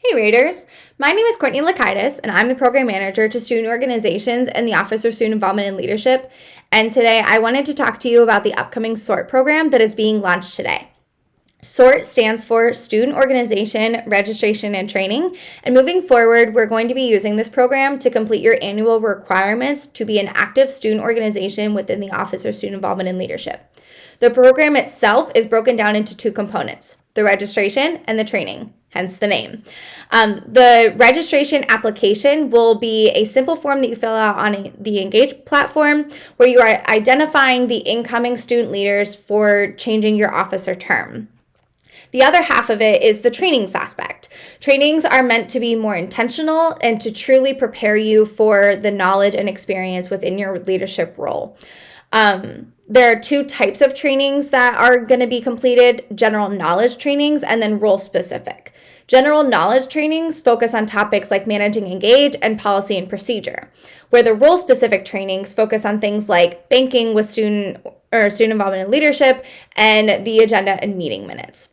Hey Raiders! My name is Courtney Lakaitis, and I'm the Program Manager to Student Organizations and the Office of Student Involvement and Leadership. And today I wanted to talk to you about the upcoming SORT program that is being launched today. SORT stands for Student Organization, Registration, and Training. And moving forward, we're going to be using this program to complete your annual requirements to be an active student organization within the Office of Student Involvement and Leadership. The program itself is broken down into two components, the registration and the training, hence the name. The registration application will be a simple form that you fill out on the Engage platform where you are identifying the incoming student leaders for changing your officer term. The other half of it is the trainings aspect. Trainings are meant to be more intentional and to truly prepare you for the knowledge and experience within your leadership role. There are two types of trainings that are going to be completed, general knowledge trainings and then role specific. General knowledge trainings focus on topics like managing Engage and policy and procedure, where the role specific trainings focus on things like banking with student involvement and leadership and the agenda and meeting minutes.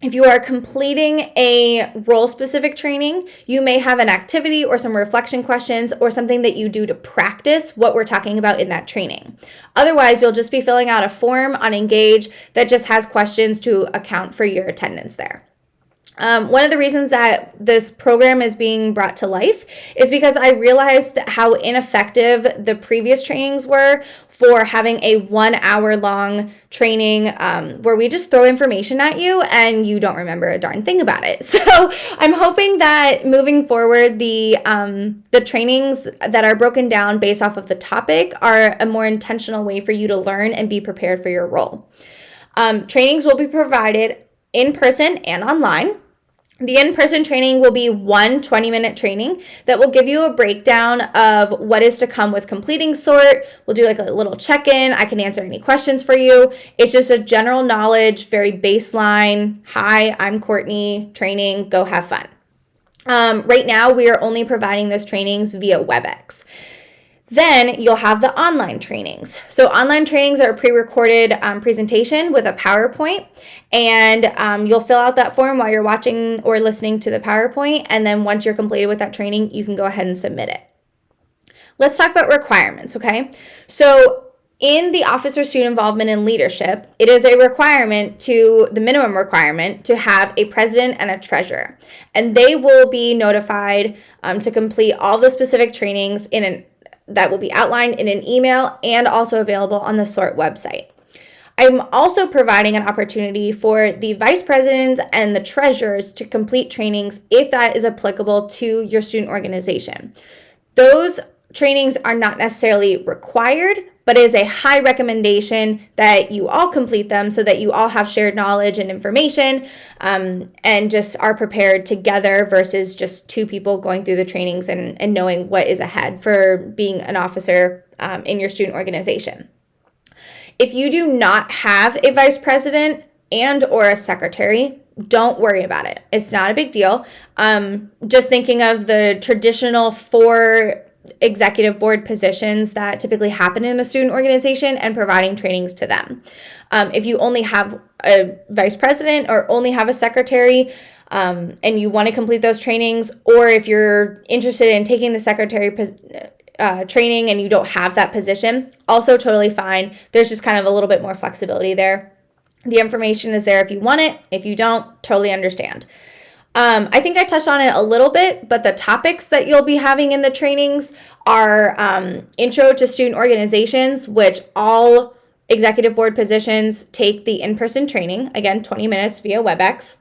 If you are completing a role-specific training, you may have an activity or some reflection questions or something that you do to practice what we're talking about in that training. Otherwise, you'll just be filling out a form on Engage that just has questions to account for your attendance there. One of the reasons that this program is being brought to life is because I realized how ineffective the previous trainings were for having a 1 hour long training where we just throw information at you and you don't remember a darn thing about it. So I'm hoping that moving forward, the trainings that are broken down based off of the topic are a more intentional way for you to learn and be prepared for your role. Trainings will be provided in person and online. The in-person training will be one 20-minute training that will give you a breakdown of what is to come with completing SORT. We'll do like a little check-in. I can answer any questions for you. It's just a general knowledge, very baseline. Hi, I'm Courtney, training, go have fun. Right now, we are only providing those trainings via WebEx. Then you'll have the online trainings. So online trainings are a pre-recorded presentation with a PowerPoint, and you'll fill out that form while you're watching or listening to the PowerPoint, and then once you're completed with that training, you can go ahead and submit it. Let's talk about requirements, okay? So in the Office of Student Involvement and Leadership, it is a requirement the minimum requirement to have a president and a treasurer, and they will be notified to complete all the specific trainings that will be outlined in an email and also available on the SORT website. I'm also providing an opportunity for the vice presidents and the treasurers to complete trainings if that is applicable to your student organization. Those trainings are not necessarily required, but it is a high recommendation that you all complete them so that you all have shared knowledge and information and just are prepared together versus just two people going through the trainings and knowing what is ahead for being an officer in your student organization. If you do not have a vice president and or a secretary, don't worry about it. It's not a big deal. Just thinking of the traditional 4 executive board positions that typically happen in a student organization and providing trainings to them. If you only have a vice president or only have a secretary and you want to complete those trainings, or if you're interested in taking the secretary training and you don't have that position, also totally fine. There's just kind of a little bit more flexibility there. The information is there if you want it. If you don't, totally understand. I think I touched on it a little bit, but the topics that you'll be having in the trainings are intro to student organizations, which all executive board positions take the in-person training, again, 20 minutes via WebEx.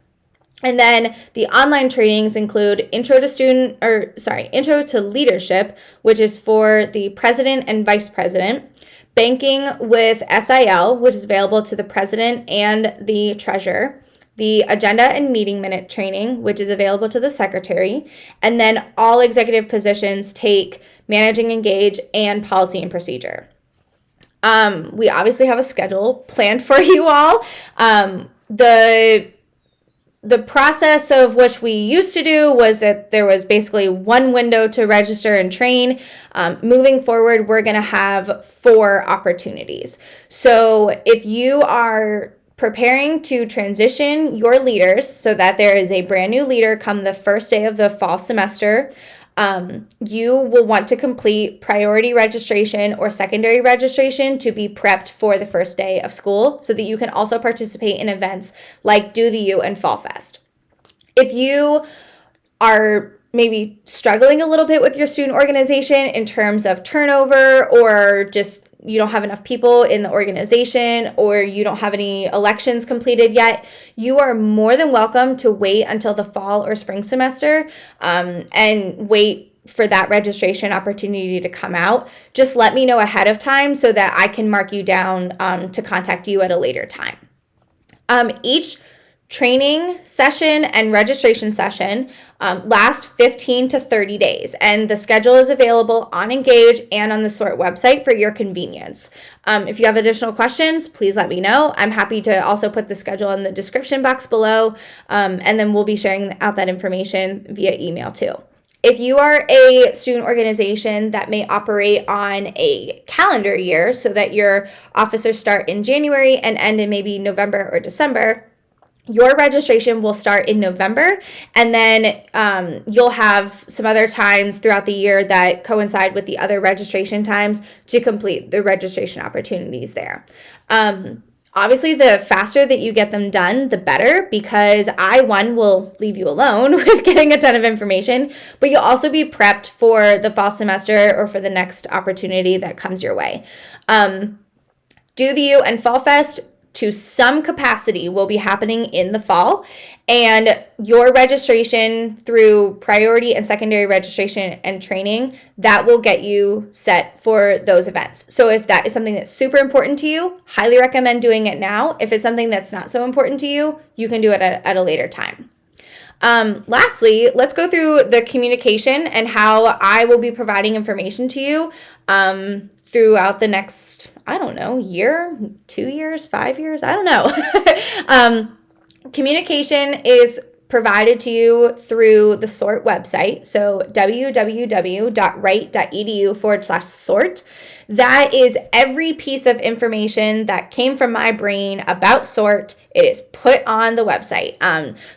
And then the online trainings include intro to leadership, which is for the president and vice president, banking with SIL, which is available to the president and the treasurer, the agenda and meeting minute training, which is available to the secretary, and then all executive positions take managing Engage and policy and procedure. We obviously have a schedule planned for you all. The process of which we used to do was that there was basically one window to register and train. Moving forward, we're going to have 4 opportunities. So if you are preparing to transition your leaders so that there is a brand new leader come the first day of the fall semester. You will want to complete priority registration or secondary registration to be prepped for the first day of school so that you can also participate in events like Do the U and Fall Fest. If you are maybe struggling a little bit with your student organization in terms of turnover, or just you don't have enough people in the organization, or you don't have any elections completed yet, you are more than welcome to wait until the fall or spring semester and wait for that registration opportunity to come out. Just let me know ahead of time so that I can mark you down to contact you at a later time. Each training session and registration session last 15 to 30 days, and the schedule is available on Engage and on the SORT website for your convenience. If you have additional questions, please let me know. I'm happy to also put the schedule in the description box below, and then we'll be sharing out that information via email too. If you are a student organization that may operate on a calendar year, so that your officers start in January and end in maybe November or December, your registration will start in November, and then you'll have some other times throughout the year that coincide with the other registration times to complete the registration opportunities there. Obviously, the faster that you get them done, the better, because one will leave you alone with getting a ton of information, but you'll also be prepped for the fall semester or for the next opportunity that comes your way. Do the U and Fall Fest to some capacity will be happening in the fall, and your registration through priority and secondary registration and training, that will get you set for those events. So if that is something that's super important to you, highly recommend doing it now. If it's something that's not so important to you, you can do it at a later time. Lastly, let's go through the communication and how I will be providing information to you throughout the next, year, 2 years, 5 years, I don't know. Communication is provided to you through the SORT website. So www.wright.edu/SORT. That is every piece of information that came from my brain about SORT. It is put on the website.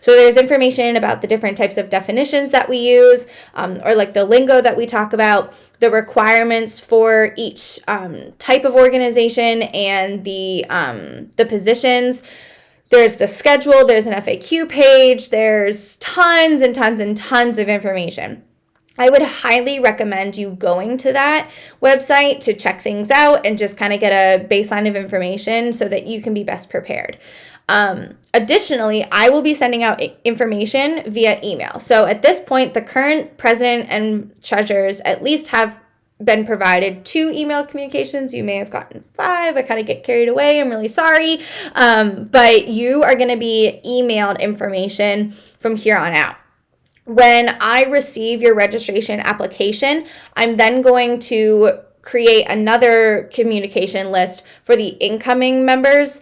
So there's information about the different types of definitions that we use, or like the lingo that we talk about, the requirements for each type of organization, and the positions. There's the schedule, there's an FAQ page, there's tons and tons and tons of information. I would highly recommend you going to that website to check things out and just kind of get a baseline of information so that you can be best prepared. Additionally, I will be sending out information via email. So at this point, the current president and treasurers at least have been provided 2 email communications. You may have gotten 5. I kind of get carried away. I'm really sorry. But you are going to be emailed information from here on out. When I receive your registration application, I'm then going to create another communication list for the incoming members.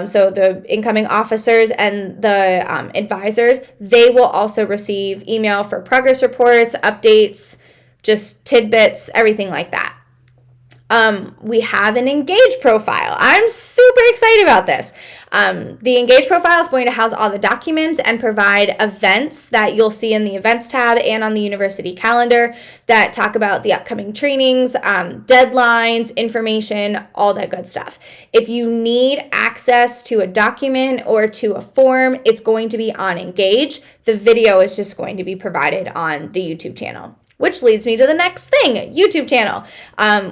So the incoming officers and the advisors, they will also receive email for progress reports, updates, just tidbits, everything like that. We have an Engage profile. I'm super excited about this. The Engage profile is going to house all the documents and provide events that you'll see in the events tab and on the university calendar that talk about the upcoming trainings, deadlines, information, all that good stuff. If you need access to a document or to a form, it's going to be on Engage. The video is just going to be provided on the YouTube channel. Which leads me to the next thing, YouTube channel.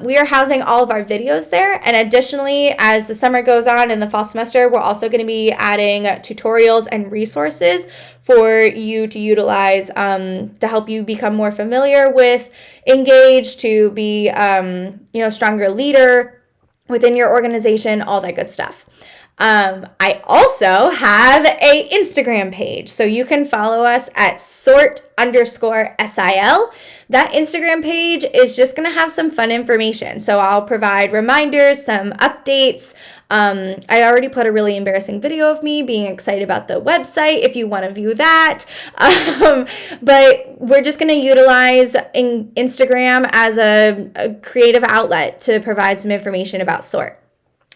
We are housing all of our videos there. And additionally, as the summer goes on in the fall semester, we're also going to be adding tutorials and resources for you to utilize to help you become more familiar with Engage, to be a stronger leader within your organization, all that good stuff. I also have a Instagram page, so you can follow us at sort_SIL. That Instagram page is just going to have some fun information. So I'll provide reminders, some updates. I already put a really embarrassing video of me being excited about the website if you want to view that. But we're just going to utilize Instagram as a creative outlet to provide some information about SORT.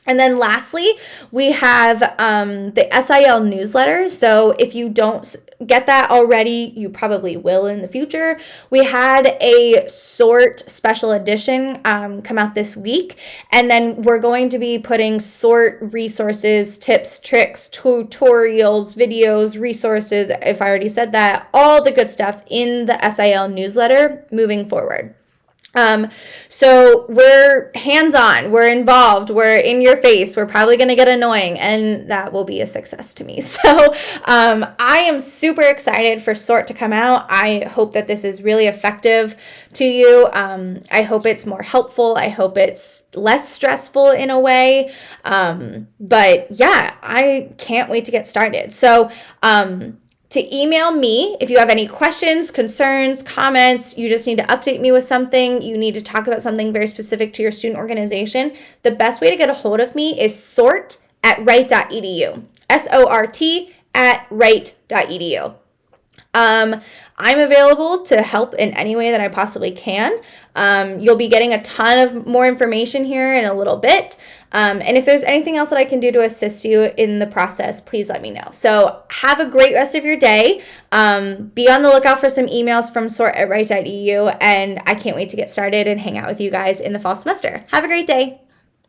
And then lastly, we have the SIL newsletter. So if you don't get that already, you probably will in the future. We had a SORT special edition come out this week. And then we're going to be putting SORT resources, tips, tricks, tutorials, videos, resources, if I already said that, all the good stuff in the SIL newsletter moving forward. So we're hands-on, we're involved, we're in your face, we're probably going to get annoying, and that will be a success to me. So, I am super excited for SORT to come out. I hope that this is really effective to you. I hope it's more helpful. I hope it's less stressful in a way. But yeah, I can't wait to get started. So, to email me if you have any questions, concerns, comments, you just need to update me with something, you need to talk about something very specific to your student organization, the best way to get a hold of me is sort@wright.edu. SORT@wright.edu. I'm available to help in any way that I possibly can. You'll be getting a ton of more information here in a little bit. And if there's anything else that I can do to assist you in the process, please let me know. So have a great rest of your day. Be on the lookout for some emails from sort@wright.edu, and I can't wait to get started and hang out with you guys in the fall semester. Have a great day.